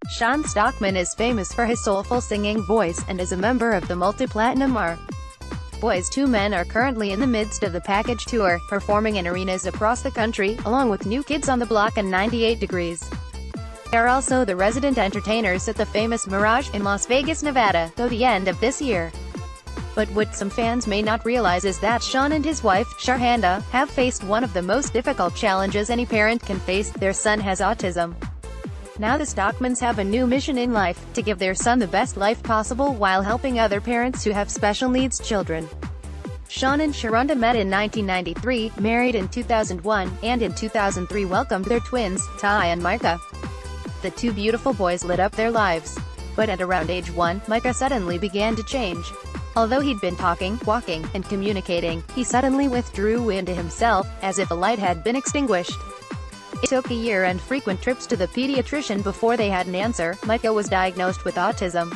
Shawn Stockman is famous for his soulful singing voice, and is a member of the multi-platinum Boyz. Two men are currently in the midst of the package tour, performing in arenas across the country, along with New Kids on the Block and 98 Degrees. They are also the resident entertainers at the famous Mirage in Las Vegas, Nevada, through the end of this year. But what some fans may not realize is that Shawn and his wife, Shawn, have faced one of the most difficult challenges any parent can face. Their son has autism. Now the Stockmans have a new mission in life, to give their son the best life possible while helping other parents who have special needs children. Shawn and Shawn met in 1993, married in 2001, and in 2003 welcomed their twins, Ty and Micah. The two beautiful boys lit up their lives. But at around age 1, Micah suddenly began to change. Although he'd been talking, walking, and communicating, he suddenly withdrew into himself, as if a light had been extinguished. It took a year and frequent trips to the pediatrician before they had an answer. Micah was diagnosed with autism.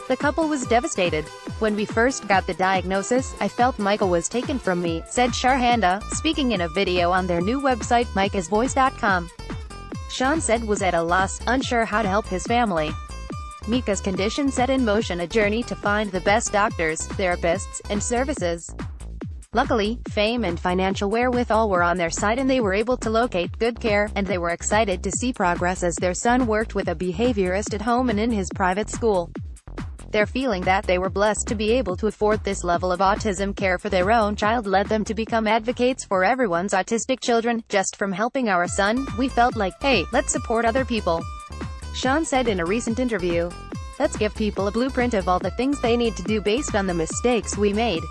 The couple was devastated. "When we first got the diagnosis, I felt Micah was taken from me," said Shawn, speaking in a video on their new website, micahsvoice.com. Shawn said was at a loss, unsure how to help his family. Micah's condition set in motion a journey to find the best doctors, therapists, and services. Luckily, fame and financial wherewithal were on their side, and they were able to locate good care, and they were excited to see progress as their son worked with a behaviorist at home and in his private school. Their feeling that they were blessed to be able to afford this level of autism care for their own child led them to become advocates for everyone's autistic children. "Just from helping our son, we felt like, hey, let's support other people," Shawn said in a recent interview. "Let's give people a blueprint of all the things they need to do based on the mistakes we made.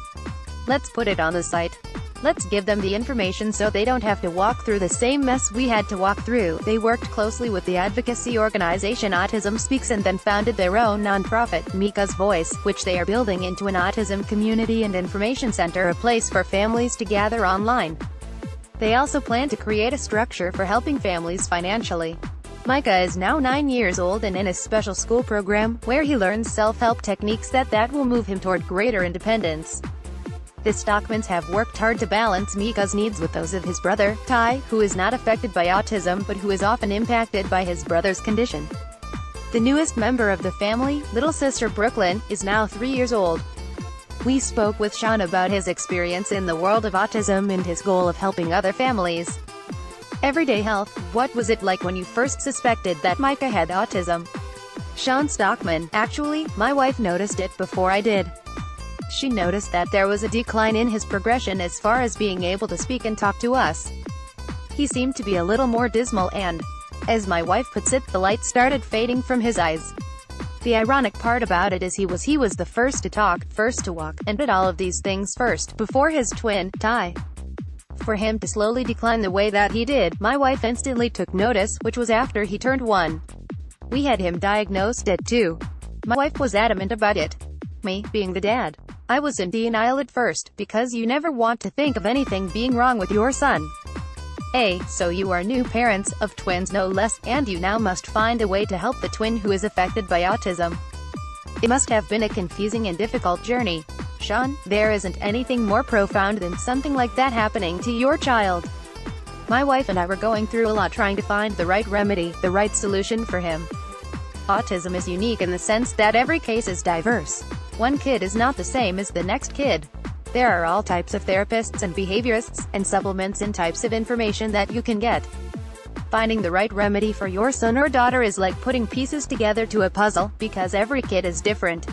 Let's put it on the site. Let's give them the information so they don't have to walk through the same mess we had to walk through." They worked closely with the advocacy organization Autism Speaks and then founded their own nonprofit, Micah's Voice, which they are building into an autism community and information center, a place for families to gather online. They also plan to create a structure for helping families financially. Micah is now 9 years old and in a special school program, where he learns self-help techniques that will move him toward greater independence. The Stockmans have worked hard to balance Micah's needs with those of his brother, Ty, who is not affected by autism but who is often impacted by his brother's condition. The newest member of the family, little sister Brooklyn, is now 3 years old. We spoke with Shawn about his experience in the world of autism and his goal of helping other families. Everyday health: what was it like when you first suspected that Micah had autism? Shawn Stockman: "Actually, my wife noticed it before I did. She noticed that there was a decline in his progression as far as being able to speak and talk to us. He seemed to be a little more dismal and, as my wife puts it, the light started fading from his eyes. The ironic part about it is he was the first to talk, first to walk, and did all of these things first, before his twin, Ty. For him to slowly decline the way that he did, my wife instantly took notice, which was after he turned 1. We had him diagnosed at 2. My wife was adamant about it. Me, being the dad, I was in denial at first, because you never want to think of anything being wrong with your son. So you are new parents, of twins no less, and you now must find a way to help the twin who is affected by autism. It must have been a confusing and difficult journey. Shawn: "There isn't anything more profound than something like that happening to your child. My wife and I were going through a lot trying to find the right remedy, the right solution for him. Autism is unique in the sense that every case is diverse. One kid is not the same as the next kid. There are all types of therapists and behaviorists, and supplements and types of information that you can get. Finding the right remedy for your son or daughter is like putting pieces together to a puzzle, because every kid is different."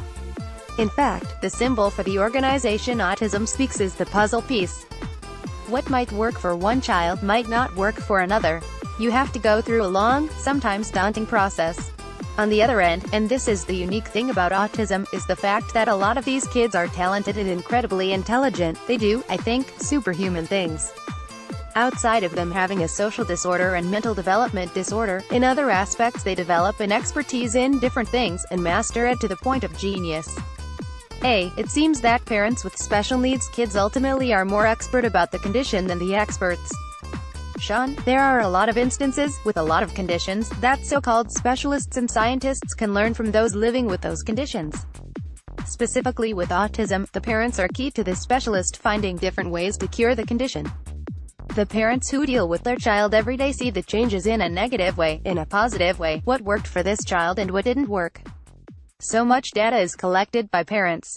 In fact, the symbol for the organization Autism Speaks is the puzzle piece. What might work for one child might not work for another. You have to go through a long, sometimes daunting process. On the other end, and this is the unique thing about autism, is the fact that a lot of these kids are talented and incredibly intelligent. They do, I think, superhuman things. Outside of them having a social disorder and mental development disorder, in other aspects they develop an expertise in different things, and master it to the point of genius. It seems that parents with special needs kids ultimately are more expert about the condition than the experts. Shawn: "There are a lot of instances, with a lot of conditions, that so-called specialists and scientists can learn from those living with those conditions. Specifically with autism, the parents are key to the specialist finding different ways to cure the condition. The parents who deal with their child every day see the changes in a negative way, in a positive way, what worked for this child and what didn't work. So much data is collected by parents.